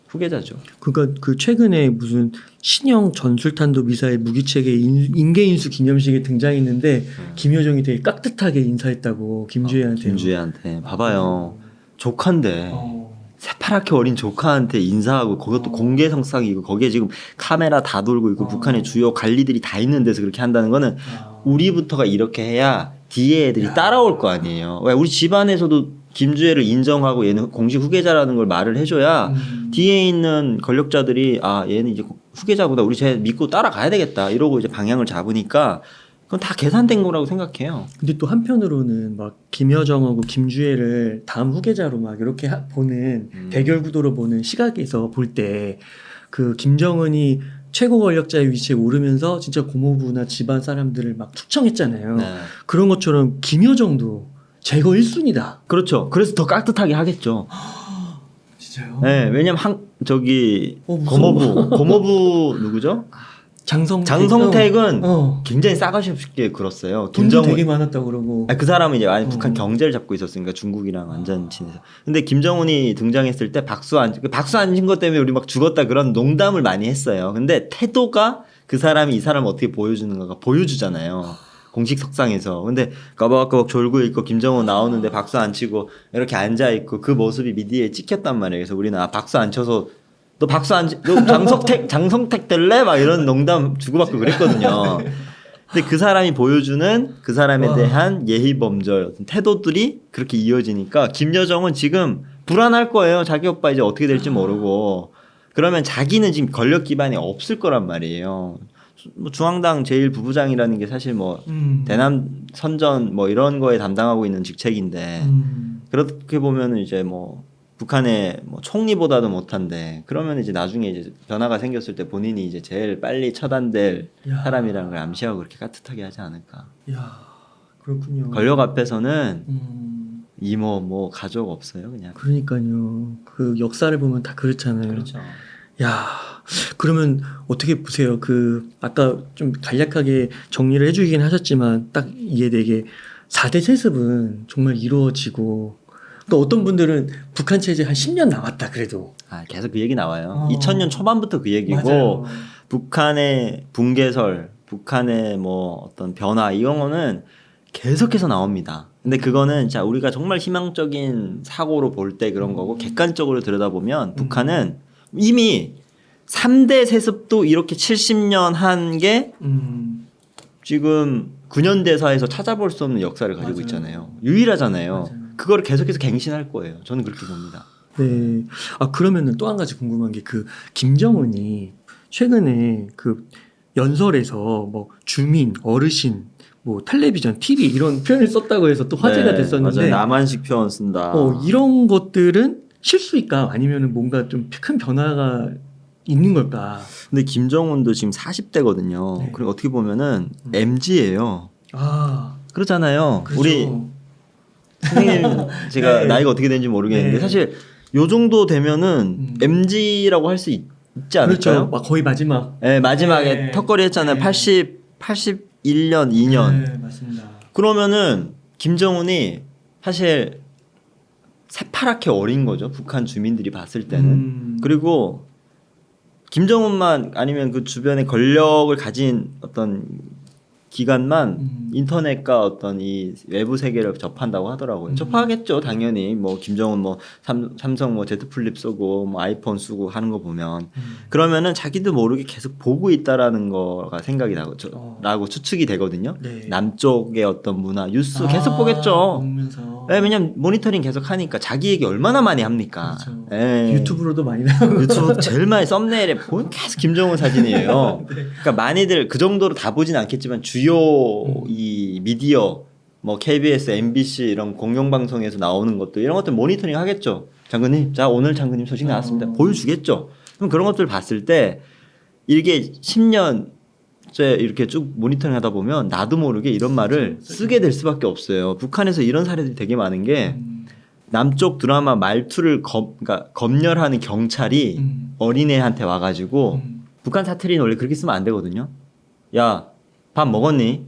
후계자죠. 그러니까 그 최근에 무슨 신형 전술탄도 미사일 무기체계 인계인수 기념식에 등장했는데 김여정이 되게 깍듯하게 인사했다고 김주애한테. 김주애한테 봐봐요. 조카인데 새파랗게 어린 조카한테 인사하고 그것도 공개성상이고 거기에 지금 카메라 다 돌고 있고 북한의 주요 관리들이 다 있는 데서 그렇게 한다는 거는 우리부터가 이렇게 해야 뒤에 애들이 따라올 거 아니에요. 왜 우리 집안에서도 김주애를 인정하고 얘는 공식 후계자라는 걸 말을 해줘야 뒤에 있는 권력자들이 얘는 이제 후계자보다 우리 쟤 믿고 따라가야 되겠다 이러고 이제 방향을 잡으니까 그건 다 계산된 거라고 생각해요. 근데 또 한편으로는 막 김여정하고 김주애를 다음 후계자로 막 이렇게 보는 대결 구도로 보는 시각에서 볼 때 그 김정은이 최고 권력자의 위치에 오르면서 진짜 고모부나 집안 사람들을 막 투청했잖아요. 네. 그런 것처럼 김여정도 제거 1순위다. 그렇죠. 그래서 더 깍듯하게 하겠죠. 진짜요? 네, 왜냐면 저기 무서워. 고모부 누구죠? 장성택은 굉장히 싸가지 없게 굴었어요. 돈도 되게 많았다고 그러고. 그 사람은 이제 아니 북한 경제를 잡고 있었으니까 중국이랑 완전 친해서. 근데 김정은이 등장했을 때 박수 안 친 것 때문에 우리 막 죽었다 그런 농담을 많이 했어요. 근데 태도가 그 사람이 이 사람을 어떻게 보여주는가가 보여주잖아요. 공식 석상에서. 근데 까박까박 졸고 있고 김정은 나오는데 박수 안 치고 이렇게 앉아 있고 그 모습이 미디어에 찍혔단 말이에요. 그래서 우리는 박수 안 쳐서 너 장성택 될래? 막 이런 농담 주고받고 그랬거든요. 근데 그 사람이 보여주는 그 사람에 대한 예의범절 태도들이 그렇게 이어지니까 김여정은 지금 불안할 거예요. 자기 오빠 이제 어떻게 될지 모르고. 그러면 자기는 지금 권력 기반이 없을 거란 말이에요. 뭐 중앙당 제1부부장이라는 게 사실 뭐 대남 선전 뭐 이런 거에 담당하고 있는 직책인데 그렇게 보면은 이제 뭐 북한의 뭐 총리보다도 못한데 그러면 이제 나중에 이제 변화가 생겼을 때 본인이 이제 제일 빨리 처단될 사람이라는 걸 암시하고 그렇게 깍듯하게 하지 않을까. 야, 그렇군요. 권력 앞에서는 이모 뭐 가족 없어요 그냥. 그러니까요. 그 역사를 보면 다 그렇잖아요. 그렇죠. 야, 그러면 어떻게 보세요? 그 아까 좀 간략하게 정리를 해주긴 하셨지만 딱 이해되게 4대 세습은 정말 이루어지고. 또 어떤 분들은 북한 체제 한 10년 남았다 그래도 계속 그 얘기 나와요. 2000년 초반부터 그 얘기고 맞아요. 북한의 붕괴설, 북한의 뭐 어떤 변화 이런 거는 계속해서 나옵니다. 근데 그거는 자 우리가 정말 희망적인 사고로 볼 때 그런 거고 객관적으로 들여다보면 북한은 이미 3대 세습도 이렇게 70년 한 게 지금 9년 대사에서 찾아볼 수 없는 역사를 가지고 맞아요. 있잖아요. 유일하잖아요. 맞아요. 그걸 계속해서 갱신할 거예요. 저는 그렇게 봅니다. 네. 아 그러면은 또 한 가지 궁금한 게 그 김정은이 최근에 그 연설에서 뭐 주민, 어르신, 뭐 텔레비전, TV 이런 표현을 썼다고 해서 또 화제가 됐었는데 맞아요. 남한식 표현 쓴다. 이런 것들은 실수일까 아니면은 뭔가 좀 큰 변화가 있는 걸까? 근데 김정은도 지금 40대거든요. 네. 그리고 어떻게 보면은 MZ예요. 아 그렇잖아요. 그렇죠. 우리 선생님 제가 네. 나이가 어떻게 되는지 모르겠는데 네. 사실 요 정도 되면은 MZ라고 할 수 있지 않을까요? 그렇죠. 막 거의 마지막. 네, 마지막에 네. 턱걸이 했잖아요. 네. 81년, 2년. 네, 맞습니다. 그러면은 김정은이 사실 새파랗게 어린 거죠. 북한 주민들이 봤을 때는. 그리고 김정은만 아니면 그 주변에 권력을 가진 어떤 기관만 인터넷과 어떤 이 외부 세계를 접한다고 하더라고요. 접하겠죠, 당연히. 뭐 김정은 뭐 삼성 뭐 Z 플립 쓰고 뭐 아이폰 쓰고 하는 거 보면 그러면은 자기도 모르게 계속 보고 있다라는 거가 생각이 라고 추측이 되거든요. 네. 남쪽의 어떤 문화, 뉴스 계속 보겠죠. 보면서. 네, 왜냐면 모니터링 계속 하니까 자기 얘기 얼마나 많이 합니까? 그렇죠. 예. 유튜브로도 많이 나오고. 유튜브 제일 많이 썸네일에 보면 계속 김정은 사진이에요. 네. 그러니까 많이들 그 정도로 다 보진 않겠지만 주요 이 미디어 뭐 KBS, MBC 이런 공영방송에서 나오는 것도 이런 것들 모니터링 하겠죠. 장군님, 자 오늘 장군님 소식 나왔습니다. 보여주겠죠. 그럼 그런 것들 봤을 때 이게 10년째 이렇게 쭉 모니터링 하다 보면 나도 모르게 이런 말을 쓰게 될 수밖에 없어요. 북한에서 이런 사례들이 되게 많은 게 남쪽 드라마 말투를 그러니까 검열하는 경찰이 어린애한테 와가지고 북한 사투리는 원래 그렇게 쓰면 안 되거든요. 야, 밥 먹었니?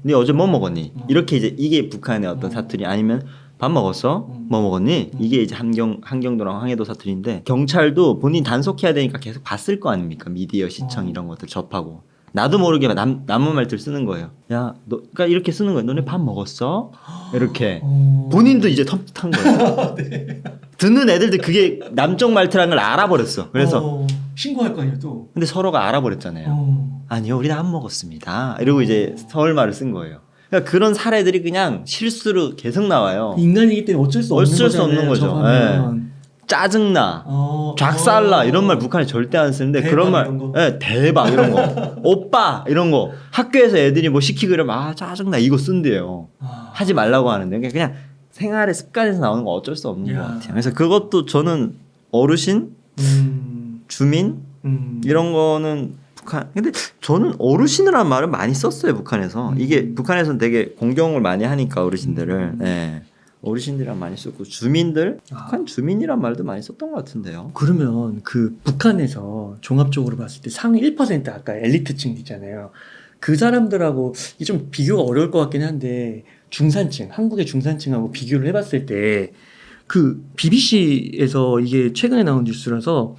네 어제 뭐 먹었니? 이렇게 이제 이게 북한의 어떤 사투리 아니면 밥 먹었어? 뭐 먹었니? 이게 이제 한경도랑 황해도 사투리인데 경찰도 본인 단속해야 되니까 계속 봤을 거 아닙니까? 미디어 시청 이런 것들 접하고 나도 모르게 남은 말들 쓰는 거예요. 야, 너 그러니까 이렇게 쓰는 거예요. 너네 밥 먹었어? 이렇게 본인도 이제 텀텀한 거예요. 네. 듣는 애들도 그게 남쪽 말투라는 걸 알아버렸어. 그래서 신고할 거 아니에요 또. 근데 서로가 알아버렸잖아요. 아니요, 우리는 안 먹었습니다. 이러고 이제 서울 말을 쓴 거예요. 그러니까 그런 사례들이 그냥 실수로 계속 나와요. 인간이기 때문에 어쩔 수 없는 거죠. 거죠. 네. 짜증나, 작살나 이런 말 북한에 절대 안 쓰는데 그런 말, 예, 대박 이런 거, 오빠 이런 거 학교에서 애들이 뭐 시키고 이러면 아 짜증나 이거 쓴대요. 하지 말라고 하는데 그냥 생활의 습관에서 나오는 거 어쩔 수 없는 것 같아요. 그래서 그것도 저는 어르신, 주민 이런 거는 북한. 근데 저는 어르신이라는 말을 많이 썼어요 북한에서. 이게 북한에서는 되게 공경을 많이 하니까 어르신들을. 예. 어르신들이랑 많이 썼고 주민들, 북한 주민이란 말도 많이 썼던 것 같은데요. 그러면 그 북한에서 종합적으로 봤을 때 상위 1% 아까 엘리트층 있잖아요. 그 사람들하고 이게 좀 비교가 어려울 것 같긴 한데 중산층, 한국의 중산층하고 비교를 해봤을 때 그 BBC에서 이게 최근에 나온 뉴스라서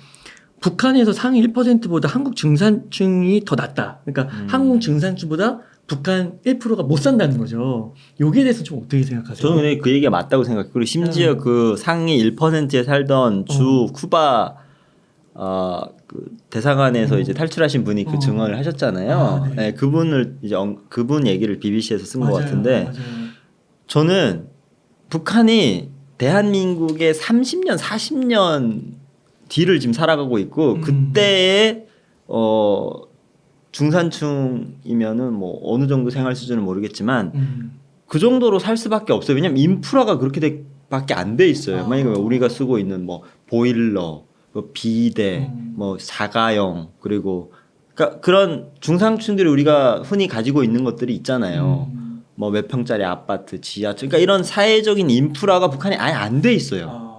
북한에서 상위 1%보다 한국 중산층이 더 낫다. 그러니까 한국 중산층보다 북한 1%가 못 산다는 거죠. 여기에 대해서 좀 어떻게 생각하세요? 저는 근데 그 얘기가 맞다고 생각해요. 그리고 심지어 그 상위 1%에 살던 주 쿠바 그 대사관에서 이제 탈출하신 분이 그 증언을 하셨잖아요. 네. 네, 그분을 이제 그분 얘기를 BBC에서 쓴 것 같은데 맞아요. 저는 북한이 대한민국의 30년, 40년 뒤를 지금 살아가고 있고 그때의 중산층이면은 뭐 어느 정도 생활 수준은 모르겠지만 그 정도로 살 수밖에 없어요. 왜냐면 인프라가 그렇게 밖에 안 돼 있어요. 만약에 우리가 쓰고 있는 뭐 보일러, 뭐 비대, 뭐 자가용 그리고 그러니까 그런 중산층들이 우리가 흔히 가지고 있는 것들이 있잖아요. 뭐 몇 평짜리 아파트, 지하철, 그러니까 이런 사회적인 인프라가 북한에 아예 안 돼 있어요.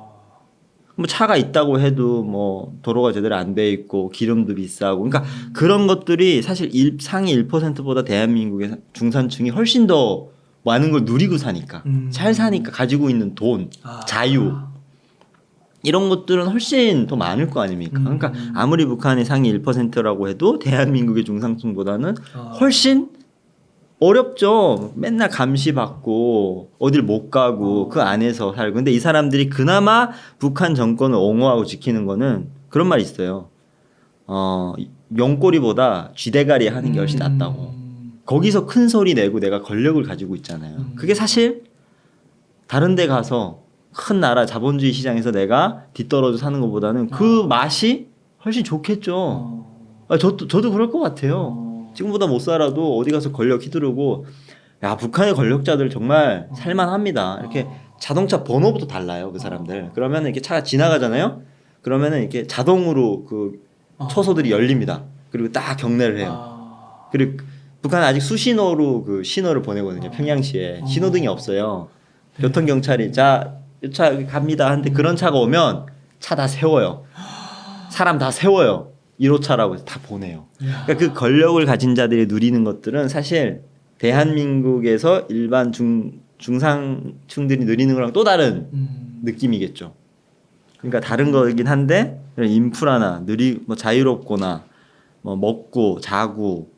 뭐 차가 있다고 해도 뭐 도로가 제대로 안 돼 있고 기름도 비싸고 그러니까 그런 것들이 사실 상위 1%보다 대한민국의 중산층이 훨씬 더 많은 걸 누리고 사니까 잘 사니까 가지고 있는 돈, 자유 이런 것들은 훨씬 더 많을 거 아닙니까? 그러니까 아무리 북한이 상위 1%라고 해도 대한민국의 중산층보다는 훨씬 어렵죠. 맨날 감시받고 어딜 못 가고 그 안에서 살고. 근데 이 사람들이 그나마 북한 정권을 옹호하고 지키는 거는 그런 말이 있어요. 용꼬리보다 쥐대가리 하는 게 훨씬 낫다고. 거기서 큰 소리 내고 내가 권력을 가지고 있잖아요. 그게 사실 다른 데 가서 큰 나라 자본주의 시장에서 내가 뒤떨어져 사는 것보다는 그 맛이 훨씬 좋겠죠. 저도 그럴 것 같아요. 지금보다 못 살아도 어디 가서 권력 휘두르고 야 북한의 권력자들 정말 살만합니다. 이렇게 자동차 번호부터 달라요 그 사람들. 그러면 이렇게 차가 지나가잖아요. 그러면은 이렇게 자동으로 그 초소들이 열립니다. 그리고 딱 경례를 해요. 그리고 북한은 아직 수신호로 그 신호를 보내거든요. 평양시에 신호등이 없어요. 교통 경찰이 자 이 차 갑니다. 하는데 그런 차가 오면 차 다 세워요. 사람 다 세워요. 1호차라고 해서 다 보내요. 그러니까 그 권력을 가진 자들이 누리는 것들은 사실 대한민국에서 일반 중상층들이 누리는 거랑 또 다른 느낌이겠죠. 그러니까 다른 거긴 한데 인프라나 뭐 자유롭거나 뭐 먹고 자고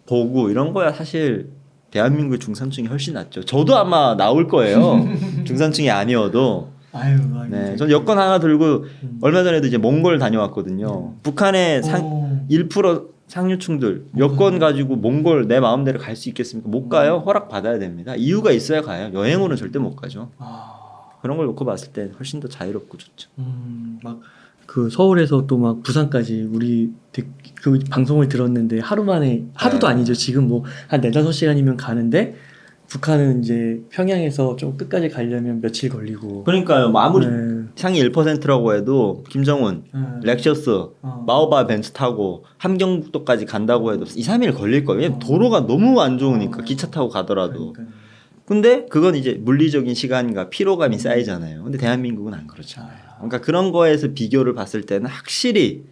보고 이런 거야 사실 대한민국의 중산층이 훨씬 낫죠. 저도 아마 나올 거예요. 중산층이 아니어도. 아유. 네, 전 여권 하나 들고 얼마 전에도 이제 몽골 다녀왔거든요. 북한의 1% 상류층들 여권 가지고 몽골 내 마음대로 갈 수 있겠습니까? 못 가요. 허락 받아야 됩니다. 이유가 있어야 가요. 여행으로는 절대 못 가죠. 그런 걸 놓고 봤을 때 훨씬 더 자유롭고 좋죠. 막 그 서울에서 또 막 부산까지 우리 그 방송을 들었는데 하루 만에 하루도 아니죠. 지금 뭐 한 4-5시간이면 가는데 북한은 이제 평양에서 좀 끝까지 가려면 며칠 걸리고. 그러니까요. 뭐 아무리 상위 1%라고 해도 김정은, 렉셔스, 마오바 벤츠 타고 함경북도까지 간다고 해도 2-3일 걸릴 거예요. 왜냐면 도로가 너무 안 좋으니까 기차 타고 가더라도. 근데 그건 이제 물리적인 시간과 피로감이 쌓이잖아요. 근데 대한민국은 안 그렇잖아요. 그러니까 그런 거에서 비교를 봤을 때는 확실히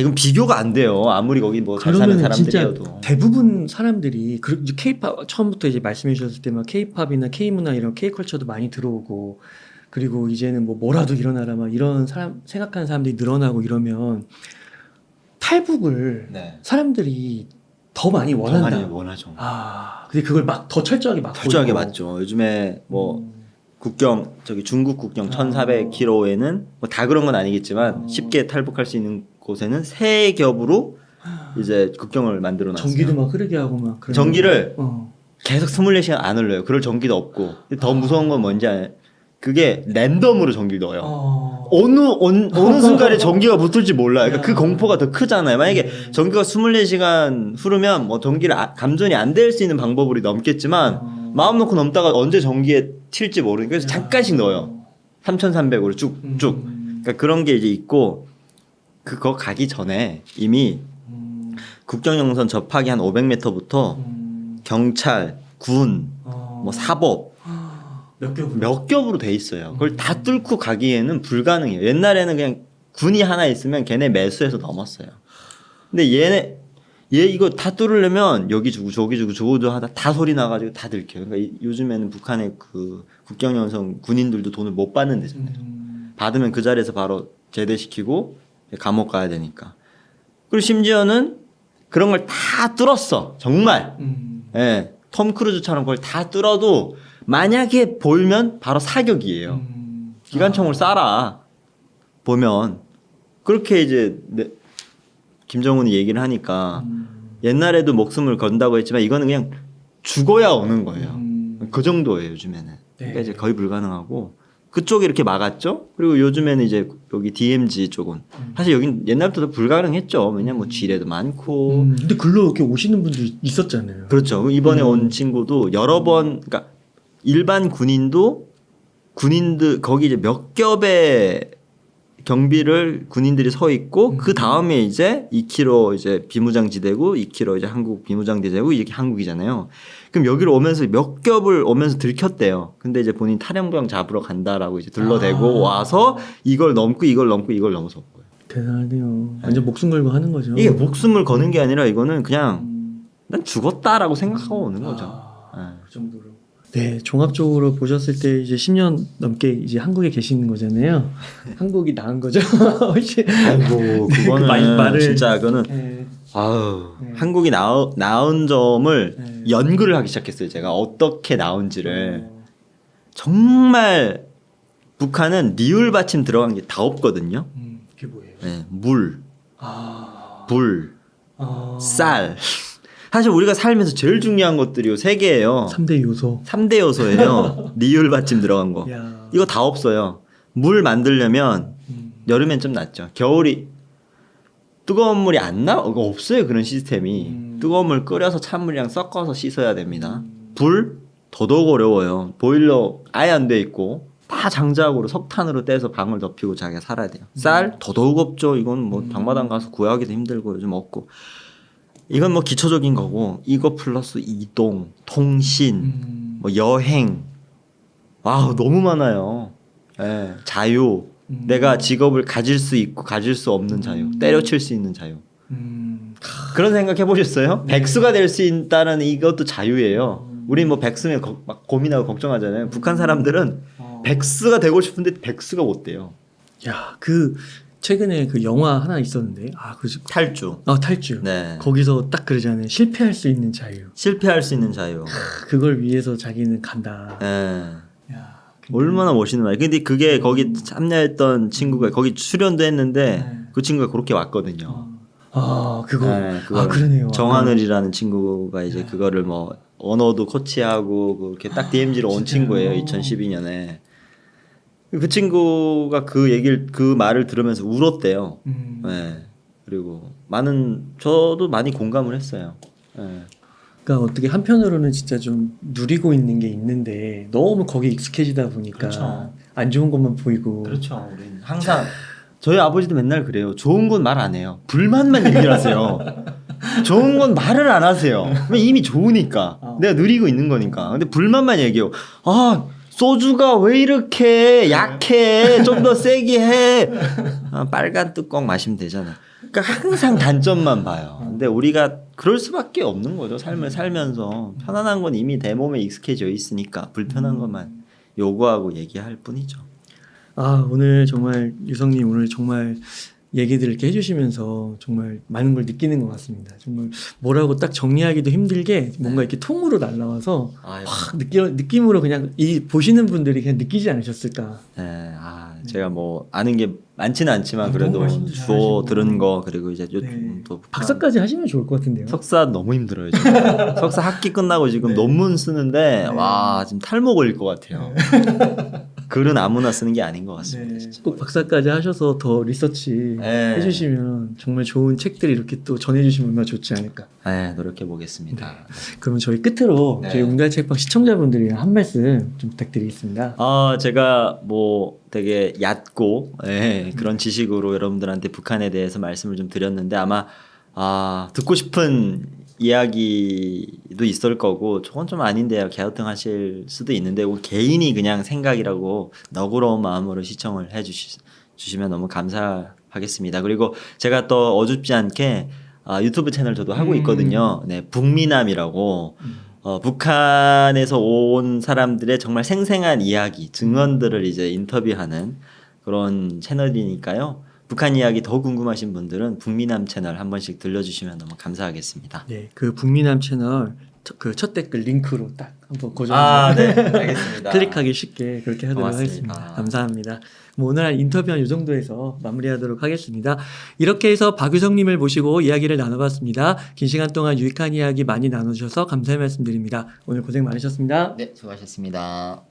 이건 비교가 안 돼요. 아무리 거기 뭐 잘 사는 사람들이어도. 대부분 사람들이 K-팝 처음부터 이제 말씀해 주셨을 때 막 K-팝이나 K-문화 이런 K-컬처도 많이 들어오고 그리고 이제는 뭐라도 일어나라 막 이런 사람 생각하는 사람들이 늘어나고 이러면 탈북을 사람들이 더 많이 원한다. 더 많이 원하죠. 근데 그걸 막 더 철저하게 막고 철저하게 맞죠. 요즘에 뭐 국경 중국 국경 1,400km에는 뭐 다 그런 건 아니겠지만 쉽게 탈북할 수 있는 곳에는 세 겹으로 이제 국경을 만들어 놨어요. 전기도 막 흐르게 하고 막 전기를 계속 24시간 안 흘러요. 그럴 전기도 없고. 더 무서운 건 뭔지 그게 랜덤으로 전기를 넣어요. 어느 순간에 전기가 붙을지 몰라요. 그러니까 그 공포가 더 크잖아요. 만약에 전기가 24시간 흐르면 뭐 전기를 감전이 안 될 수 있는 방법으로 넘겠지만 마음 놓고 넘다가 언제 전기에 튈지 모르니까 그래서 잠깐씩 넣어요. 3,300으로 쭉쭉. 그러니까 그런 게 이제 있고 그거 가기 전에 이미 국경영선 접하기 한 500m부터 경찰, 군, 뭐 사법 몇 겹으로 돼 있어요. 그걸 다 뚫고 가기에는 불가능해요. 옛날에는 그냥 군이 하나 있으면 걔네 매수해서 넘었어요. 근데 얘 이거 다 뚫으려면 여기 주고 저기 주고 저거도 하다 다 소리 나가지고 다 들켜요. 그러니까 요즘에는 북한의 그 국경연성 군인들도 돈을 못 받는 데잖아요. 받으면 그 자리에서 바로 제대시키고 감옥 가야 되니까. 그리고 심지어는 그런 걸 다 뚫었어. 정말. 예. 톰 크루즈처럼 그걸 다 뚫어도 만약에 보이면 바로 사격이에요. 기관총을 쏴라. 보면. 그렇게 이제 김정은이 얘기를 하니까 옛날에도 목숨을 건다고 했지만 이거는 그냥 죽어야 오는 거예요. 그 정도예요, 요즘에는. 그러니까 이제 거의 불가능하고 그쪽이 이렇게 막았죠. 그리고 요즘에는 이제 여기 DMZ 쪽은 사실 여긴 옛날부터 불가능했죠. 왜냐면 뭐 지뢰도 많고. 근데 글로 이렇게 오시는 분들 있었잖아요. 그렇죠. 이번에 온 친구도 여러 번, 그러니까 일반 군인들 거기 이제 몇 겹의 경비를 군인들이 서 있고 그 다음에 이제 2km 이제 비무장지대고 2km 이제 한국 비무장지대고 이게 한국이잖아요. 그럼 여기로 오면서 몇 겹을 오면서 들켰대요. 근데 이제 본인 탈영병 잡으러 간다라고 이제 둘러대고 와서 이걸 넘고 이걸 넘고 이걸 넘어서 온 거예요. 대단하네요. 완전 목숨 걸고 하는 거죠. 이게 목숨을 거는 게 아니라 이거는 그냥 난 죽었다라고 생각하고 오는 거죠. 그 정도로. 네, 종합적으로 보셨을 때 이제 10년 넘게 이제 한국에 계시는 거잖아요. 한국이 나은 거죠. 아이고 그거는 말을 진짜 그거는 네. 아우 한국이 나은 점을 연구를 하기 시작했어요. 제가 어떻게 나온지를 정말 북한은 니을 받침 들어간 게 다 없거든요. 그게 뭐예요? 네, 물, 불, 아. 쌀. 사실 우리가 살면서 제일 중요한 것들이 세 개예요. 3대 요소. 3대 요소예요. 니을 받침 들어간 거. 야. 이거 다 없어요. 물 만들려면 여름엔 좀 낫죠. 겨울이 뜨거운 물이 안 나와? 이거 없어요. 그런 시스템이. 뜨거운 물 끓여서 찬물이랑 섞어서 씻어야 됩니다. 불 더더욱 어려워요. 보일러 아예 안 돼 있고 다 장작으로 석탄으로 떼서 방을 덮이고 자기가 살아야 돼요. 쌀 더더욱 없죠. 이건 뭐 장마당 가서 구하기도 힘들고 요즘 없고. 이건 뭐 기초적인 거고 이거 플러스 이동, 통신, 뭐 여행, 와우 너무 많아요. 예, 자유, 내가 직업을 가질 수 있고 가질 수 없는 자유, 때려칠 수 있는 자유. 그런 생각 해보셨어요? 백수가 될 수 있다는 이것도 자유예요. 우리 뭐 백수면 막 고민하고 걱정하잖아요. 북한 사람들은 백수가 되고 싶은데 백수가 못 돼요. 야, 최근에 그 영화 하나 있었는데 탈주. 탈주. 네. 거기서 딱 그러잖아요. 실패할 수 있는 자유. 실패할 수 있는 자유. 그걸 위해서 자기는 간다. 예. 야, 얼마나 멋있는 말이야. 근데 그게 거기 참여했던 친구가 거기 출연도 했는데 그 친구가 그렇게 왔거든요. 그거. 네, 그러네요. 정하늘이라는 친구가 이제 그거를 뭐 언어도 코치하고 그렇게 딱 DMZ로 온 친구예요. 2012년에. 그 친구가 그 말을 들으면서 울었대요. 네. 그리고 저도 많이 공감을 했어요. 네. 그러니까 어떻게 한편으로는 진짜 좀 누리고 있는 게 있는데 너무 거기에 익숙해지다 보니까 그렇죠. 안 좋은 것만 보이고. 그렇죠. 우리는 항상 저희 아버지도 맨날 그래요. 좋은 건 말 안 해요. 불만만 얘기를 하세요. 좋은 건 말을 안 하세요. 이미 좋으니까. 내가 누리고 있는 거니까. 근데 불만만 얘기해요. 소주가 왜 이렇게 약해? 좀 더 세게 해. 빨간 뚜껑 마시면 되잖아. 그러니까 항상 단점만 봐요. 근데 우리가 그럴 수밖에 없는 거죠. 삶을 살면서 편안한 건 이미 내 몸에 익숙해져 있으니까 불편한 것만 요구하고 얘기할 뿐이죠. 오늘 정말 유성님 오늘 정말 얘기들을 이렇게 해주시면서 정말 많은 걸 느끼는 것 같습니다. 정말 뭐라고 딱 정리하기도 힘들게 뭔가 이렇게 통으로 날라와서 확 느낌으로 그냥 보시는 분들이 그냥 느끼지 않으셨을까. 네, 제가 뭐 아는 게 많지는 않지만 그래도 말씀도 주워 잘하시고. 들은 거 그리고 이제 또 박사까지 하시면 좋을 것 같은데요. 석사 너무 힘들어요. 지금. 석사 학기 끝나고 지금 논문 쓰는데 와 지금 탈모 걸릴 것 같아요. 글은 아무나 쓰는 게 아닌 것 같습니다. 네, 진짜. 꼭 박사까지 하셔서 더 리서치 네. 해주시면 정말 좋은 책들이 이렇게 또 전해주시면 얼마나 좋지 않을까. 네, 노력해 보겠습니다. 그러면 저희 끝으로 네. 저희 웅달책방 시청자분들이랑 한 말씀 좀 부탁드리겠습니다. 제가 뭐 되게 얕고 그런 지식으로 여러분들한테 북한에 대해서 말씀을 좀 드렸는데 아마 듣고 싶은 이야기도 있을 거고 저건 좀 아닌데요. 갸우뚱하실 수도 있는데 개인이 그냥 생각이라고 너그러운 마음으로 시청을 해주시면 너무 감사하겠습니다. 그리고 제가 또 어줍지 않게 유튜브 채널 저도 하고 있거든요. 네, 북미남이라고 북한에서 온 사람들의 정말 생생한 이야기, 증언들을 이제 인터뷰하는 그런 채널이니까요. 북한 이야기 더 궁금하신 분들은 북미남 채널 한 번씩 들려주시면 너무 감사하겠습니다. 네, 그 북미남 채널 그 첫 댓글 링크로 딱 한번 고정해서 네, 알겠습니다. 클릭하기 쉽게 그렇게 하도록 고맙습니다. 하겠습니다. 감사합니다. 뭐 오늘 한 인터뷰는 이 정도에서 마무리하도록 하겠습니다. 이렇게 해서 박유성님을 모시고 이야기를 나눠봤습니다. 긴 시간 동안 유익한 이야기 많이 나눠주셔서 감사의 말씀드립니다. 오늘 고생 많으셨습니다. 네, 수고하셨습니다.